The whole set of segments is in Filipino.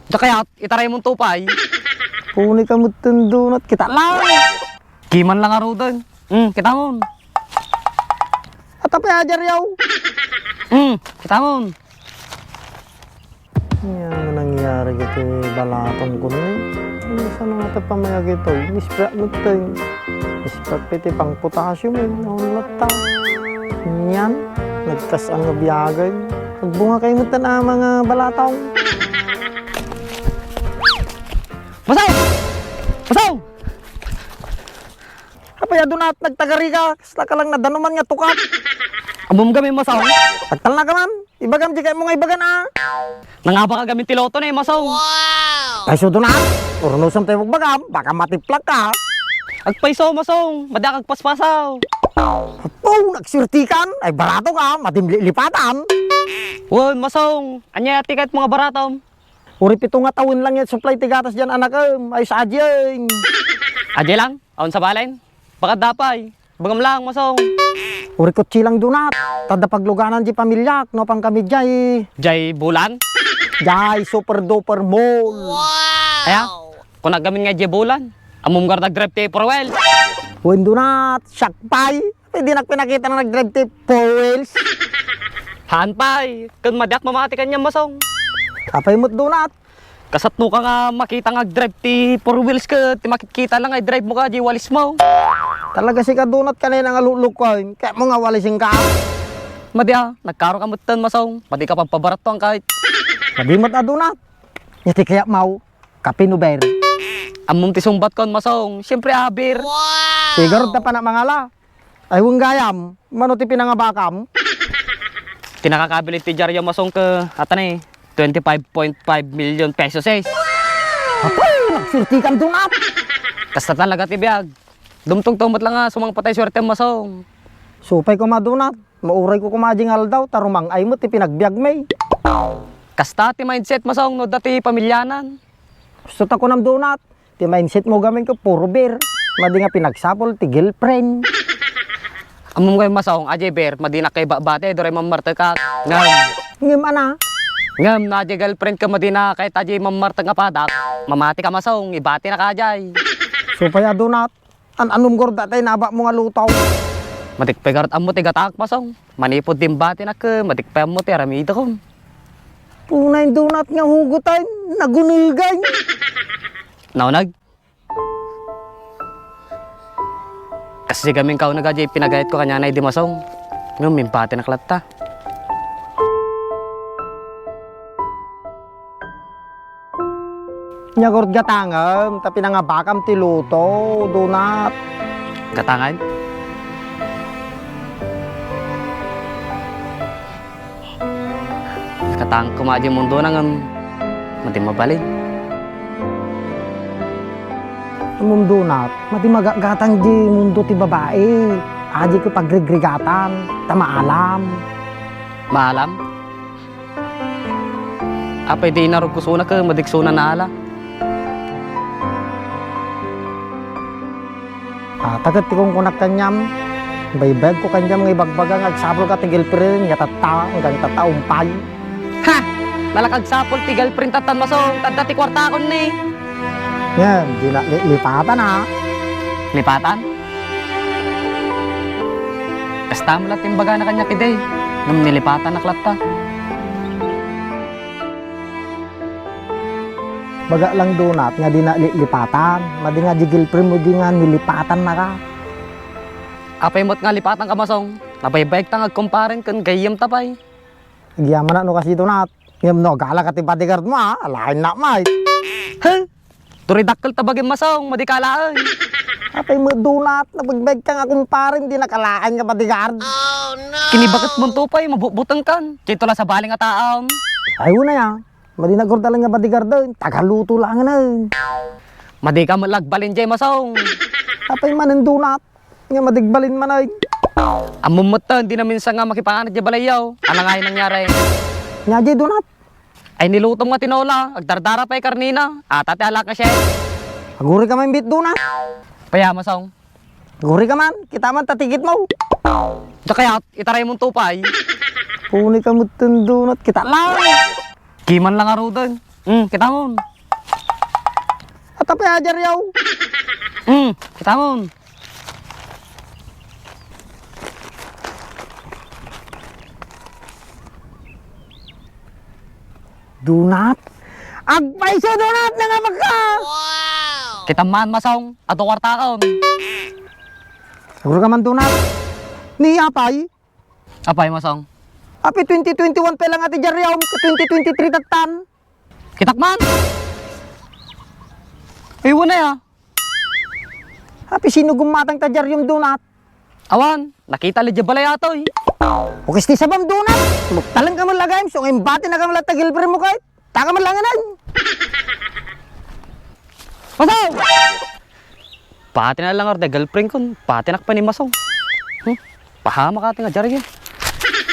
Da kaya itaray mong tupay. Puni ka mo tundunat kita lang. Kiman lang aro doon. Kita mon. At apa ajar yaw? Kita mon. Yan ang nangyari gitu balatong ko na. Saan nga ito pamaya gitu? Nisprak mo ito. Nisprak piti pang potassium eh. Naunlata. Yan. Nagkas ang nabiyagay. Nagbunga kayo mo ito na mga balatong. Masaw! Masaw! Kapaya doon at nagtagari ka. Kasla ka lang nadanuman nga tukat. Amom kami masaw. Tagtal na ka man. Ibagam di kayo mo nga ibagan ah. Nangaba ka gamin tiloto na masaw. Ay so doon at. Urunusam tayo magbagam. Baka matiplak ka. Agpaiso masaw. Madakag paspasaw. Apo, nagsirtikan. Ay barato ka. Madimlipatan. Wan masaw. Anya tiket mga baratom. Uri pito nga tawin lang yan. Supply tigatas dyan anak em. Ay sa adyeng. Adye lang. Aon sa balen. Baka dapay. Bagam lang masaw. Uri kutsi lang dunat. Tada pagluganan di pamilyak. No pang kami jay. Jay bulan. Jay super duper mall. Kaya, kung nagamin nga jay bulan. Amom gar nag-drive tayo for well. Wen dunat. Sakpay. Pwede na pinakita na nag-drive tape 4 wheels. Hanpay. Kung madyak mamati kanya masaw. Kapay mo't dunat. Kasatno ka nga makita nga drive ti 4 wheels ka. Ti makikita lang ay drive mo ka jay walis mo. Talaga si kadunat kanina nga lulukoy. Kaya mo nga walising ka. Madya, nagkaro ka mutan masaw. Madi ka pagpabarat to ang kahit. Madimot na dunat. Yati kaya mau. Kapinuber. Amom ti sumbat kon masaw. Siyempre abir. Sigarot na pa na mangala. Ay wang gayam. Mano ti pinangabakam. Tinakakabilit ti Jaryo masaw ka. Atan eh. 25.5 million pesos eh. Apay, nagsurtikan dunat. Kasta talaga ti biyag. Dumtong tumot lang nga. Sumang patay swerte masaw. Supay ko madunat. Mauray ko kumajing aldaw. Tarumang ay mo ti pinagbiag may. Kasta ti mindset masaw. No dati pamilyanan. Gusto ta ko ng donut. Ti mindset mo gamin ko, puro beer. Madi nga pinagsapol, ti girlfriend. Amom kayo masaw. Ajay ber. Madi na kay bate. Doray mamarte ka. Ngam. Ngim ana. Ngam na ajay girlfriend ka. Madi na kahit ajay mamarte nga padak. Mamati ka masaw. Ibati na ka ajay. Supay a donut. Anong gorda tayo naba mo nga lutaw. Matikpay karat amo ti gatak masaw. Manipod din bati na ka. Matikpay amo ti aramida ko. Punay donut nga hugutan. Nagunulgay. Naunag. Kasi kaming kao nagajay pinagayat ko kanya na di masaw. Ngam mimpati na klatta. Nya gorda gatangam. Tapi nga bakam ti luto. Donut. Katangan. Katang kumaji mundo na ngam. Mati mabalin. Among donut. Mati magagatang di mundo ti babae. Aji ko pagrigrigatan. Tamaalam. Maalam. Apay di narog kusuna ka. Madiksuna na ala. Tagat ti kong kunak kanyam. Baybag ko kanyam nga ibagbagang agsabol ka ti girlfriend. Yatata. Hanggang tataumpay. Ha! Nalakag sapol ti girlfriend tatan masaw. Tadda ti kwarta kon ni. Yan. Di na lipatan ha. Lipatan? Kasta mo lahat yung baga na kanya kiday. Nung nilipatan na klatta. Baga lang donut nga di na lipatan. Madi nga di girlfriend mo di nga nilipatan na ka. Apay mo't nga lipatan ka masong. Nabaybayag tangag kumparen kan gayam tapay. Giyaman na no kasi donut. Ngam no gala ka ti bodyguard mo ha. Alain na may. Ha? Turidakkel tabagin masong. Madikalaan. Apay mo donut. Nabagbag ka nga kumparin di nakalaan ka bodyguard. Kinibagat mong tupay. Mabubutang kan. Kito lang sa baling at taon. Ayaw na yan. Madi nagurta lang nga bodyguard doon. Tagaluto lang na. Madi ka malagbalin jay masong. Apay man ang donut. Nga madigbalin man ay. Amumot hindi na minsan nga makipanganat jay balayaw. Ano nga yung nangyari? Nga jay donut. Ay niluto nga tinola. Agdardara pa yung karnina. Atate alak na siya. Aguri ka man bit donut. Paya masong. Aguri ka man. Kita man tatigit mo. Kaya itaray mong tupay. Puni ka mo donut. Kita lang. Kiman lang aro doon. Kita mon. At tapi ajar yaw. Kita mon. Donat. Agpaiso donat na nga magka. Kita man masong ato wartakon. Siguro ka man donat. Ni apay. Apay masong. Api 2021 pa lang ati jaryaw. 2023 tatan. Kitakman. Iwan na ya. Api sino gumatang ta jaryom donat. Awan, nakita li balay ato eh. O kisti sabam donat. Magtalang ka man lagay. So ngayon bati na ka man latagil pre mo kahit. Taka man langanan. Masong! Pati na lang orte, girlfriend ko. Pati nak pa ni Masong. Pahama ka ating ajar yun.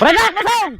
Masong!